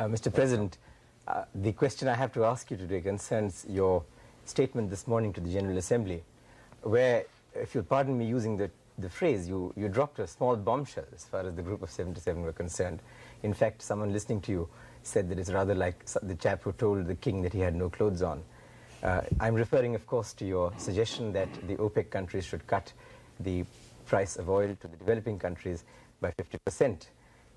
Mr. President, the question I have to ask you today concerns your statement this morning to the General Assembly, where, if you'll pardon me using the phrase, you dropped a small bombshell as far as the Group of 77 were concerned. In fact, someone listening to you said that it's rather like the chap who told the king that he had no clothes on. I'm referring, of course, to your suggestion that the OPEC countries should cut the price of oil to the developing countries by 50%.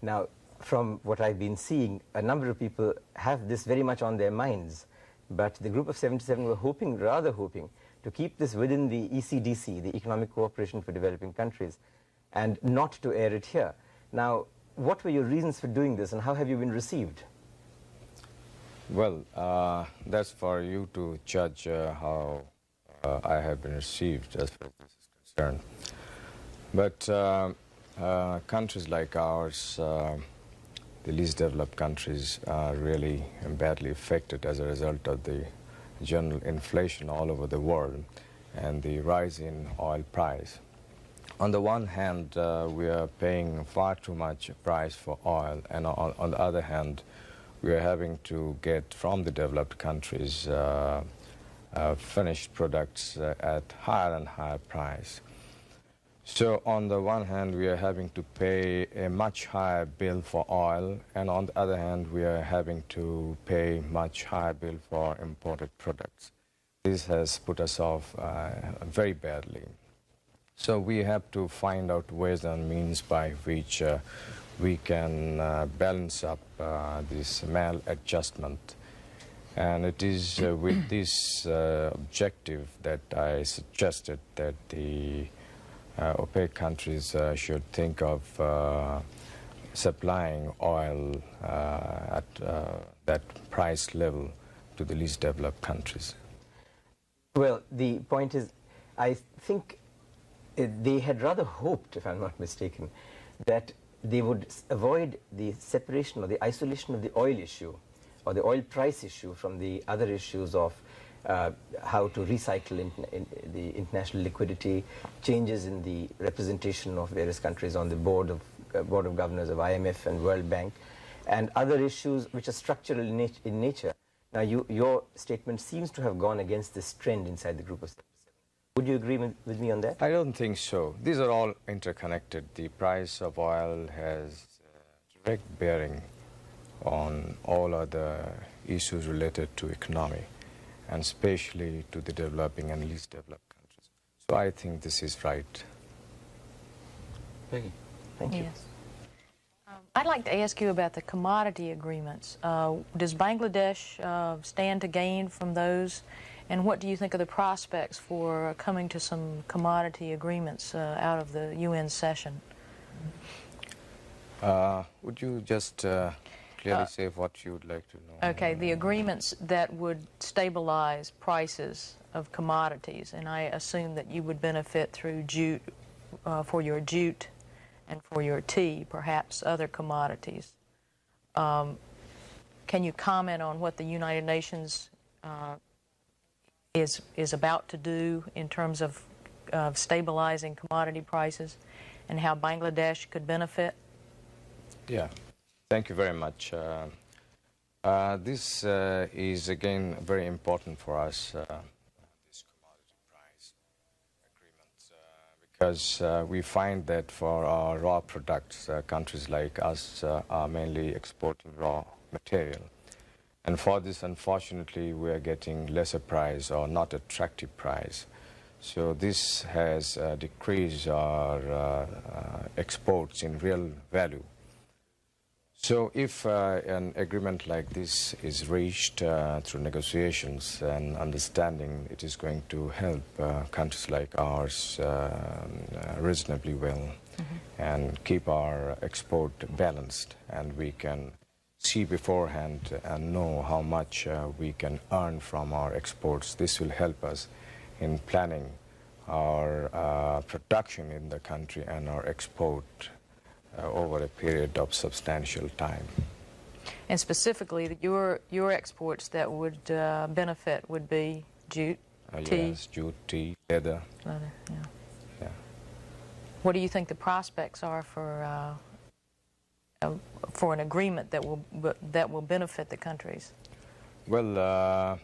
Now, from what I've been seeing, a number of people have this very much on their minds, but the Group of 77 were rather hoping, to keep this within the ECDC, the Economic Cooperation for Developing Countries, and not to air it here. Now, what were your reasons for doing this, and how have you been received? Well, that's for you to judge how I have been received as far as this is concerned. But countries like ours, the least developed countries, are really badly affected as a result of the general inflation all over the world and the rise in oil price. On the one hand, we are paying far too much price for oil, and on the other hand, we are having to get from the developed countries finished products at higher and higher price. So on the one hand, we are having to pay a much higher bill for oil, and on the other hand, we are having to pay much higher bill for imported products. This has put us off very badly. So we have to find out ways and means by which we can balance up this maladjustment. And it is with this objective that I suggested that the OPEC countries should think of supplying oil at that price level to the least developed countries. Well, the point is, I think they had rather hoped, if I'm not mistaken, that they would avoid the separation or the isolation of the oil issue or the oil price issue from the other issues of how to recycle in the international liquidity, changes in the representation of various countries on the board of governors of IMF and World Bank, and other issues which are structural in nature. Now, your statement seems to have gone against this trend inside the Group of 77. Would you agree with me on that? I don't think so. These are all interconnected. The price of oil has direct bearing on all other issues related to economy, and especially to the developing and least developed countries. So I think this is right. Thank you. Yes. I'd like to ask you about the commodity agreements. Does Bangladesh stand to gain from those? And what do you think of the prospects for coming to some commodity agreements out of the UN session? Would you just clearly say what you would like to know? Okay, the agreements that would stabilize prices of commodities, and I assume that you would benefit through jute, for your jute and for your tea, perhaps other commodities. Can you comment on what the United Nations is about to do in terms of stabilizing commodity prices and how Bangladesh could benefit? Yeah, thank you very much. This is again very important for us, this commodity price agreement, because we find that for our raw products, countries like us are mainly exporting raw material. And for this, unfortunately, we are getting lesser price or not attractive price. So this has decreased our exports in real value. So if an agreement like this is reached through negotiations and understanding, it is going to help countries like ours reasonably well, and keep our export balanced, and we can see beforehand and know how much we can earn from our exports. This will help us in planning our production in the country and our export over a period of substantial time. And specifically, your exports that would benefit would be jute, tea? Yes, jute, tea, leather. Leather, yeah. Yeah. What do you think the prospects are for for an agreement that will benefit the countries? Well,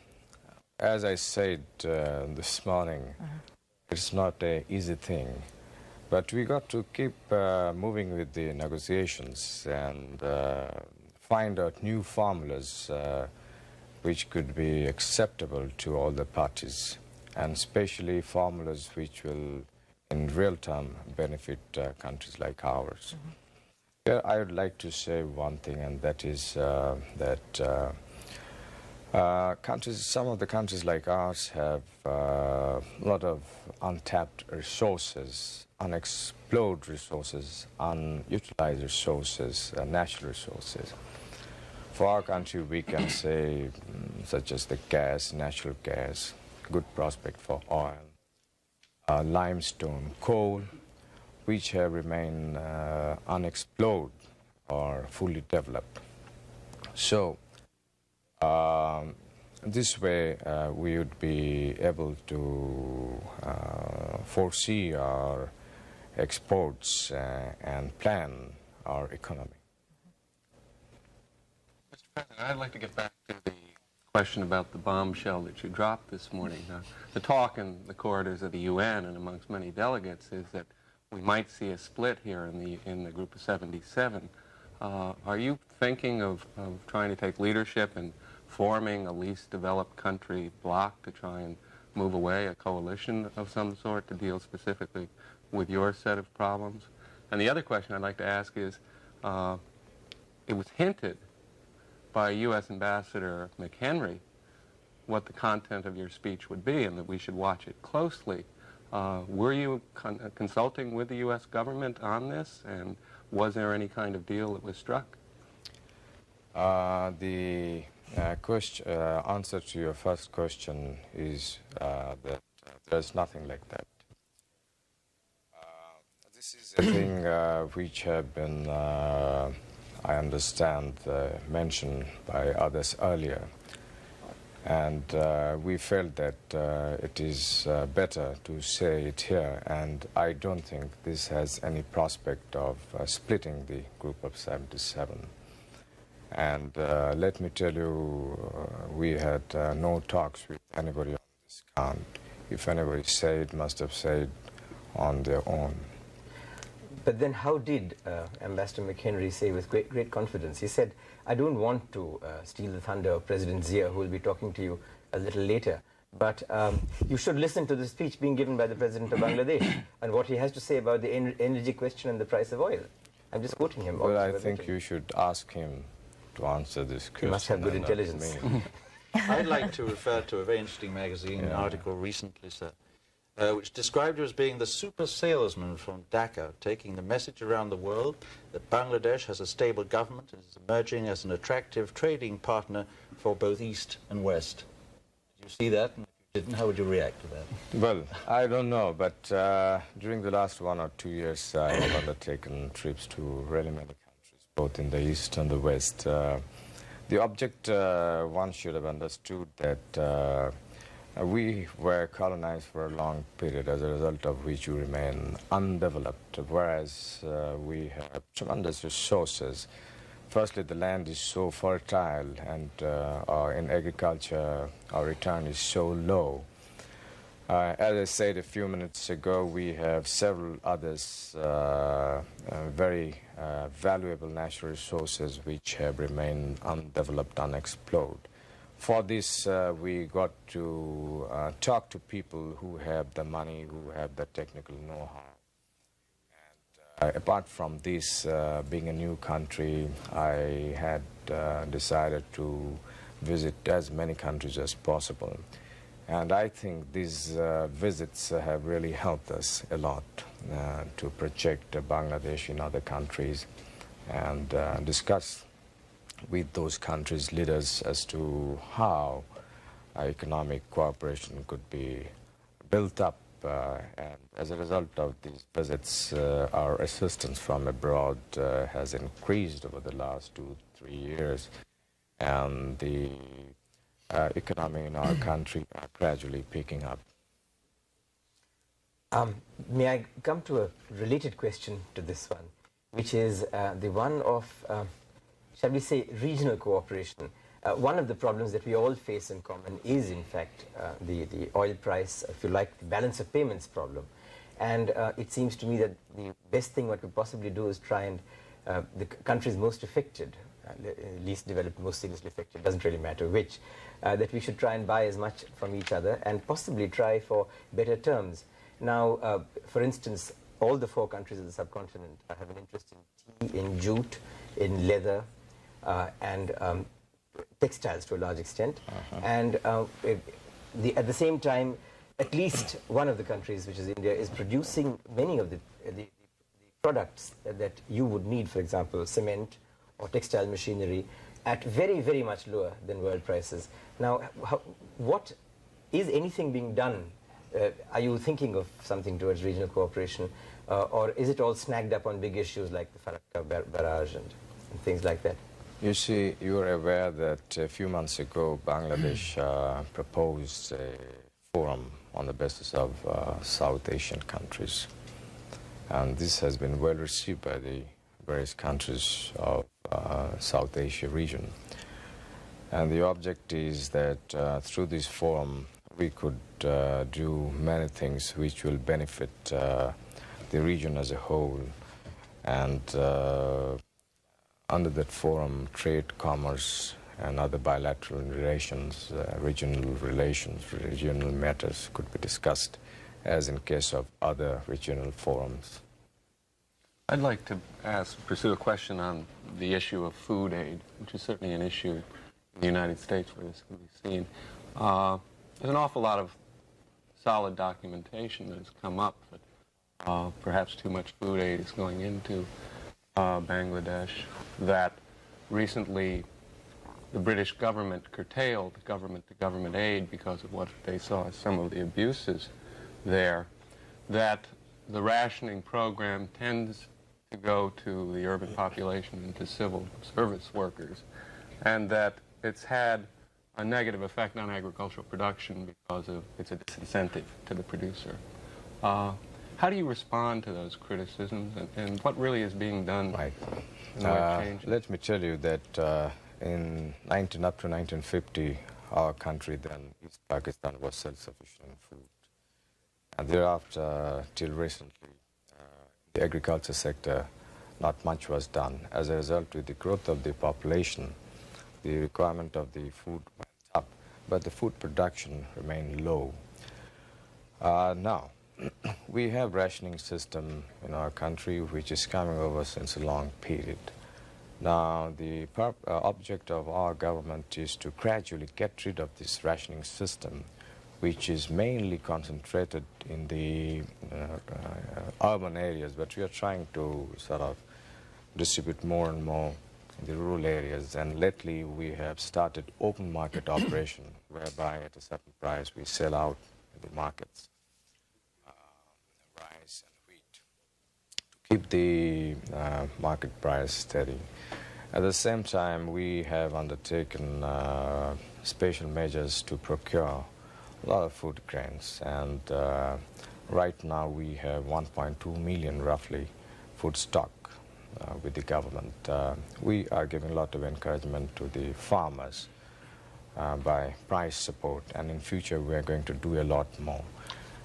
as I said this morning, it's not an easy thing, but we got to keep moving with the negotiations and find out new formulas which could be acceptable to all the parties, and especially formulas which will in real time benefit countries like ours. Here I would like to say one thing, and that is that some of the countries like ours have a lot of untapped resources, unexplored resources, unutilized resources, natural resources. For our country, we can say, such as the gas, natural gas, good prospect for oil, limestone, coal, which have remained unexplored or fully developed. So, this way we would be able to foresee our exports and plan our economy. Mr. President, I'd like to get back to the question about the bombshell that you dropped this morning. The talk in the corridors of the UN and amongst many delegates is that we might see a split here in the group of 77. Are you thinking of trying to take leadership and forming a least developed country bloc to try and move away, a coalition of some sort to deal specifically with your set of problems? And the other question I'd like to ask is, it was hinted by U.S. Ambassador McHenry what the content of your speech would be and that we should watch it closely. Were you consulting with the U.S. government on this, and was there any kind of deal that was struck? The answer to your first question is that there's nothing like that. This is a thing which have been, I understand, mentioned by others earlier. And we felt that it is better to say it here, and I don't think this has any prospect of splitting the group of 77. And let me tell you, we had no talks with anybody on this count. If anybody said, must have said on their own. But then how did Ambassador McHenry say with great confidence? He said, I don't want to steal the thunder of President Zia, who will be talking to you a little later, but you should listen to the speech being given by the President of Bangladesh and what he has to say about the energy question and the price of oil. I'm just quoting him. Well, I think you should ask him to answer this question. He must have good intelligence. I'd like to refer to a very interesting magazine article recently, sir, which described you as being the super salesman from Dhaka, taking the message around the world that Bangladesh has a stable government and is emerging as an attractive trading partner for both East and West. Did you see that? And if you didn't, how would you react to that? Well, I don't know, but during the last 1 or 2 years, I have undertaken trips to really many countries, both in the East and the West. The object, one should have understood that we were colonized for a long period, as a result of which we remain undeveloped, whereas we have tremendous resources. Firstly, the land is so fertile, and in agriculture, our return is so low. As I said a few minutes ago, we have several others, very valuable natural resources which have remained undeveloped, unexplored. For this, we got to talk to people who have the money, who have the technical know-how. And apart from this, being a new country, I had decided to visit as many countries as possible. And I think these visits have really helped us a lot to project Bangladesh in other countries and discuss with those countries' leaders as to how economic cooperation could be built up. And as a result of these visits, our assistance from abroad has increased over the last 2-3 years. And the economy in our country are gradually picking up. May I come to a related question to this one? which is the one of, shall we say, regional cooperation. One of the problems that we all face in common is, in fact, the oil price, if you like, the balance of payments problem. And it seems to me that the best thing what we possibly do is try and, the countries most affected, least developed, most seriously affected, doesn't really matter which, that we should try and buy as much from each other and possibly try for better terms. Now, for instance, all the 4 countries of the subcontinent have an interest in tea, in jute, in leather, and textiles to a large extent. And at the same time, at least one of the countries, which is India, is producing many of the products that you would need, for example, cement or textile machinery, at very, very much lower than world prices. Now, what is anything being done? Are you thinking of something towards regional cooperation, or is it all snagged up on big issues like the Farakka barrage and things like that? You see, you're aware that a few months ago, Bangladesh proposed a forum on the basis of South Asian countries. And this has been well received by the various countries of South Asia region. And the object is that through this forum, we could do many things which will benefit the region as a whole. And under that forum, trade, commerce, and other bilateral relations, regional matters could be discussed, as in case of other regional forums. I'd like to pursue a question on the issue of food aid, which is certainly an issue in the United States where this can be seen. There's an awful lot of solid documentation that has come up that perhaps too much food aid is going into Bangladesh, that recently the British government curtailed government-to-government aid because of what they saw as some of the abuses there, that the rationing program tends to go to the urban population and to civil service workers, and that it's had a negative effect on agricultural production because of it's a disincentive to the producer. How do you respond to those criticisms, and what really is being done? Right. Let me tell you that in up to 1950, our country then, East Pakistan, was self-sufficient in food. And thereafter, till recently, the agriculture sector, not much was done. As a result, with the growth of the population, the requirement of the food went up, but the food production remained low. Now, we have rationing system in our country which is coming over since a long period. Now, the object of our government is to gradually get rid of this rationing system, which is mainly concentrated in the urban areas, but we are trying to sort of distribute more and more in the rural areas. And lately we have started open market operation, whereby at a certain price we sell out in the markets rice and wheat to keep the market price steady. At the same time, we have undertaken special measures to procure a lot of food grains, and right now we have 1.2 million roughly food stock with the government. We are giving a lot of encouragement to the farmers by price support, and in future we are going to do a lot more.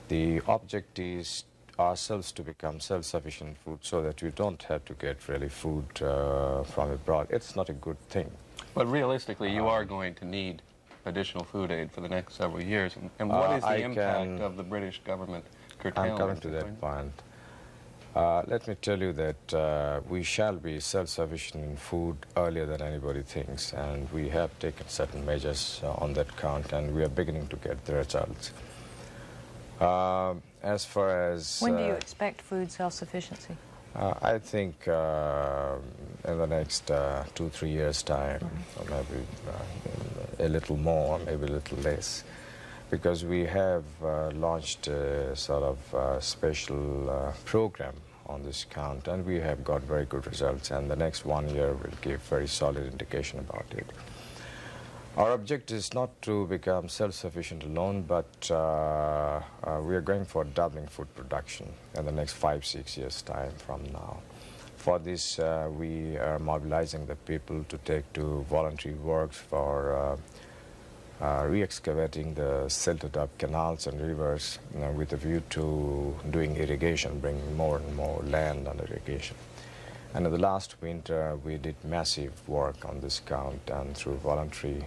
The object is ourselves to become self-sufficient food so that we don't have to get really food from abroad. It's not a good thing. But realistically, you are going to need additional food aid for the next several years. And what is the impact of the British government curtailment? I'm coming to that point. Let me tell you that we shall be self-sufficient in food earlier than anybody thinks, and we have taken certain measures on that count, and we are beginning to get the results. As far as... When do you expect food self-sufficiency? I think in the next 2-3 years' time, or maybe a little more, maybe a little less, because we have launched a sort of special program on this count, and we have got very good results, and the next 1 year will give very solid indication about it. Our objective is not to become self-sufficient alone, but we are going for doubling food production in the next 5-6 years' time from now. For this, we are mobilizing the people to take to voluntary works for re-excavating the silted up canals and rivers, with a view to doing irrigation, bringing more and more land under irrigation. And in the last winter, we did massive work on this count, and through voluntary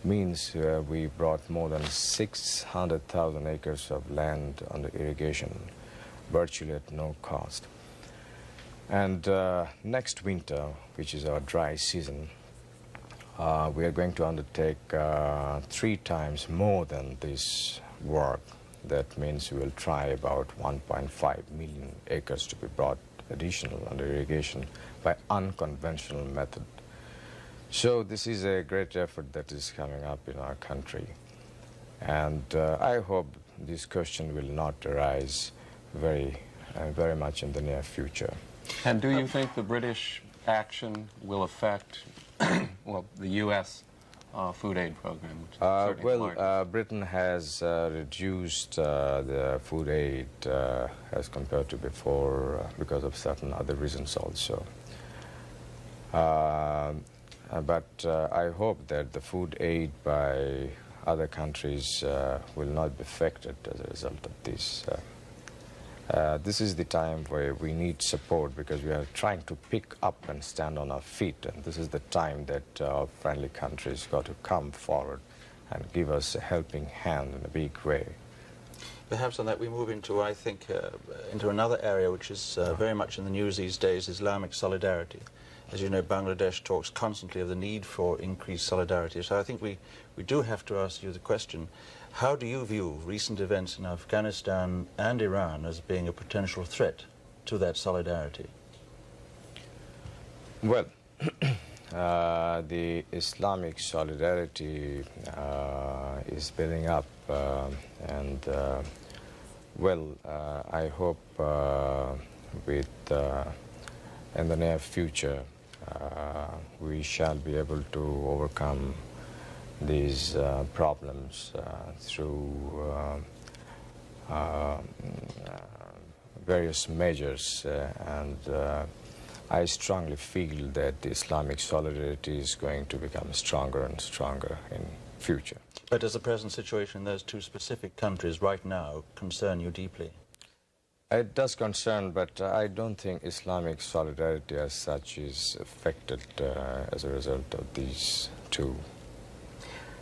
means, we brought more than 600,000 acres of land under irrigation, virtually at no cost. And next winter, which is our dry season, we are going to undertake 3 times more than this work. That means we will try about 1.5 million acres to be brought additional under irrigation by unconventional method. So this is a great effort that is coming up in our country. And I hope this question will not arise very much in the near future. And do you think the British action will affect, well, the U.S. Food aid program? Which is certainly the largest? Britain has reduced the food aid as compared to before because of certain other reasons also. But I hope that the food aid by other countries will not be affected as a result of this. This is the time where we need support, because we are trying to pick up and stand on our feet, and this is the time that our friendly countries got to come forward and give us a helping hand in a big way. Perhaps on that we move into, I think, into another area which is very much in the news these days, Islamic Solidarity. As you know, Bangladesh talks constantly of the need for increased solidarity. So I think we do have to ask you the question, how do you view recent events in Afghanistan and Iran as being a potential threat to that solidarity? Well, the Islamic Solidarity is building up, and I hope in the near future we shall be able to overcome these problems through various measures, and I strongly feel that the Islamic Solidarity is going to become stronger and stronger in future. But does the present situation in those 2 specific countries right now concern you deeply? It does concern, but I don't think Islamic Solidarity as such is affected as a result of these 2.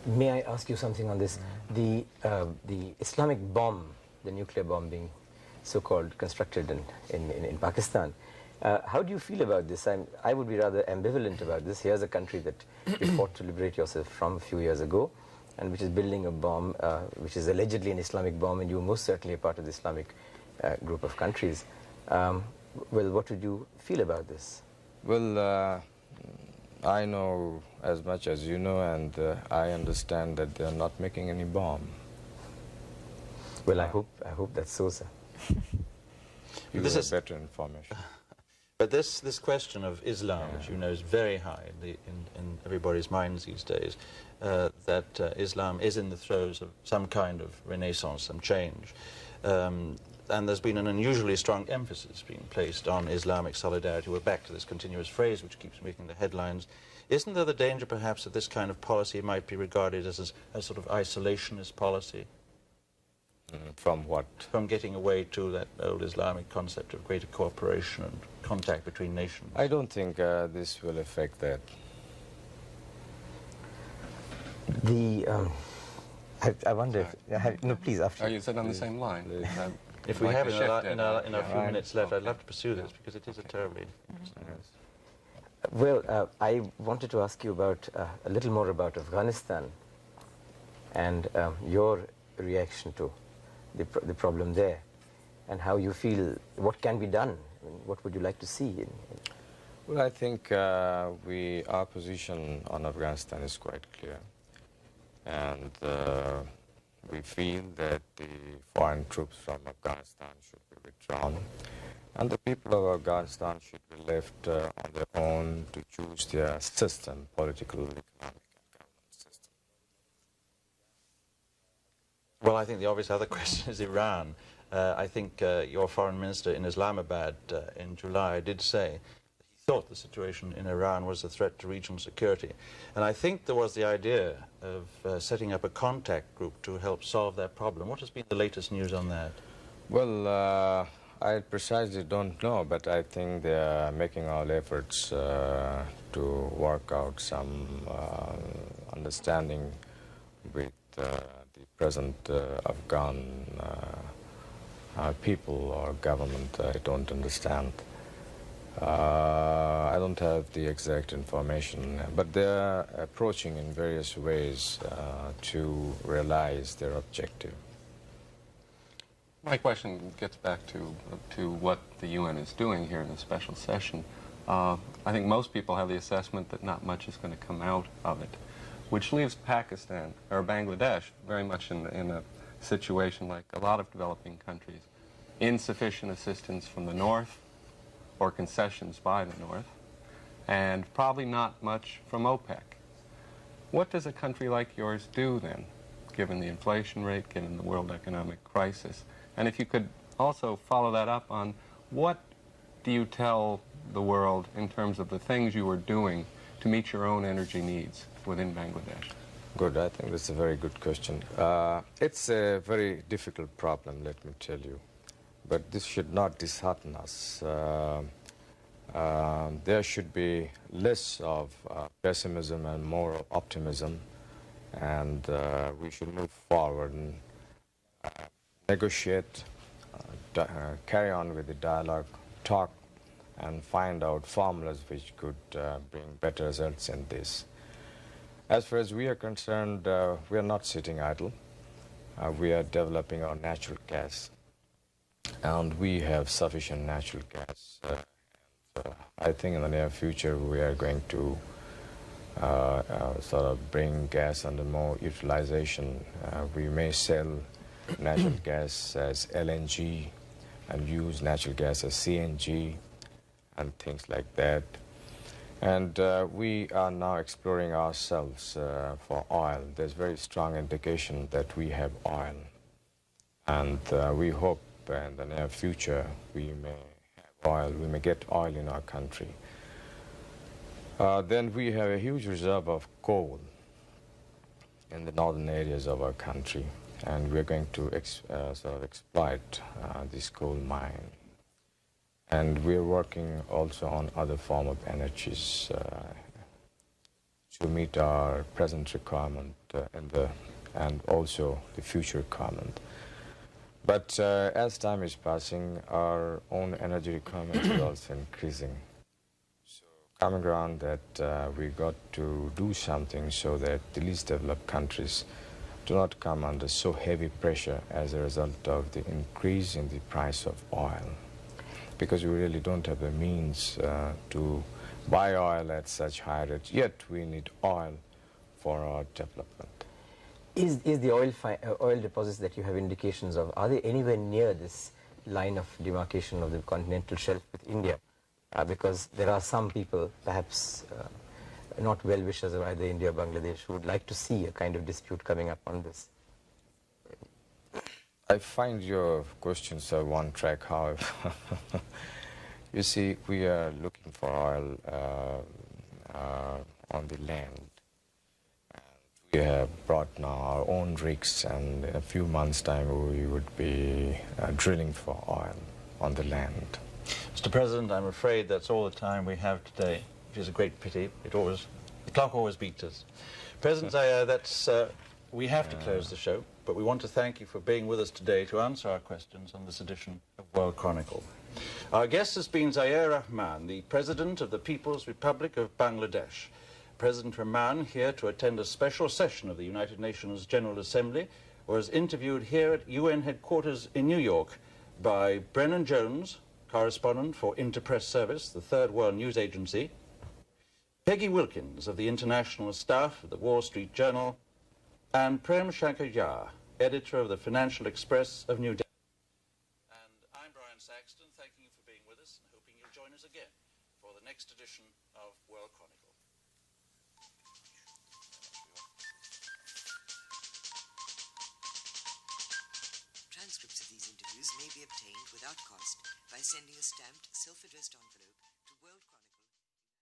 May I ask you something on this? The Islamic bomb, the nuclear bomb being so-called constructed in Pakistan, how do you feel about this? I would be rather ambivalent about this. Here's a country that you fought to liberate yourself from a few years ago, and which is building a bomb, which is allegedly an Islamic bomb, and you're most certainly a part of the Islamic group of countries. Well, what would you feel about this? Well, I know as much as you know, and I understand that they are not making any bomb. Well, I hope that's so, sir. You have better information. But this question of Islam, which you know is very high in everybody's minds these days, that Islam is in the throes of some kind of renaissance, some change. And there's been an unusually strong emphasis being placed on Islamic solidarity. We're back to this continuous phrase which keeps making the headlines. Isn't there the danger perhaps that this kind of policy might be regarded as a sort of isolationist policy? From what? From getting away to that old Islamic concept of greater cooperation and contact between nations. I don't think this will affect that. I wonder if... no, please, after. Oh, you said on the same line. If we have in our few minutes left, I'd love to pursue this, because it is a terribly... Well, I wanted to ask you about a little more about Afghanistan and your reaction to the problem there, and how you feel, what can be done, I mean, what would you like to see? Well, I think our position on Afghanistan is quite clear, and we feel that the foreign troops from Afghanistan should be withdrawn, and the people of Afghanistan should be left on their own to choose their system, political, economic, and government system. Well, I think the obvious other question is Iran. I think your foreign minister in Islamabad in July did say that thought the situation in Iran was a threat to regional security. And I think there was the idea of setting up a contact group to help solve that problem. What has been the latest news on that? Well, I precisely don't know, but I think they are making all efforts to work out some understanding with the present Afghan people or government. I don't understand. I don't have the exact information, but they are approaching in various ways to realize their objective. My question gets back to what the UN is doing here in the special session. I think most people have the assessment that not much is going to come out of it, which leaves Pakistan or Bangladesh very much in a situation like a lot of developing countries. Insufficient assistance from the North or concessions by the North, and probably not much from OPEC. What does a country like yours do then, given the inflation rate, given the world economic crisis? And if you could also follow that up on what do you tell the world in terms of the things you are doing to meet your own energy needs within Bangladesh? Good, I think that's a very good question. It's a very difficult problem, let me tell you. But this should not dishearten us. There should be less of pessimism and more optimism, and we should move forward and negotiate, carry on with the dialogue, talk, and find out formulas which could bring better results in this. As far as we are concerned, we are not sitting idle. We are developing our natural gas, and we have sufficient natural gas. I think in the near future we are going to sort of bring gas under more utilization. We may sell natural gas as LNG and use natural gas as CNG and things like that. And we are now exploring ourselves for oil. There's very strong indication that we have oil. And we hope in the near future we may have oil, we may get oil in our country. Then we have a huge reserve of coal in the northern areas of our country, and we're going to sort of exploit this coal mine. And we're working also on other form of energies to meet our present requirement and also the future requirement. But as time is passing, our own energy requirement is also increasing. So coming around that we got to do something so that the least developed countries do not come under so heavy pressure as a result of the increase in the price of oil, because we really don't have the means to buy oil at such high rates, yet we need oil for our development. Is the oil deposits that you have indications of, are they anywhere near this line of demarcation of the continental shelf with India? Because there are some people, perhaps not well-wishers of either India or Bangladesh, who would like to see a kind of dispute coming up on this. I find your questions are one track, however. You see, we are looking for oil on the land. We have brought now our own rigs, and in a few months' time we would be drilling for oil on the land. Mr. President, I'm afraid that's all the time we have today, which is a great pity. The clock always beats us. President Ziaur, we have to close the show, but we want to thank you for being with us today to answer our questions on this edition of World Chronicle. Our guest has been Ziaur Rahman, the President of the People's Republic of Bangladesh. President Rahman, here to attend a special session of the United Nations General Assembly, was interviewed here at UN headquarters in New York by Brennan Jones, correspondent for Interpress Service, the Third World News Agency, Peggy Wilkins of the International Staff of the Wall Street Journal, and Prem Shankar Jha, editor of the Financial Express of New Delhi. And I'm Brian Saxton, thanking you for being with us and hoping you'll join us again for the next edition of World Chronicle. Transcripts of these interviews may be obtained without cost by sending a stamped, self-addressed envelope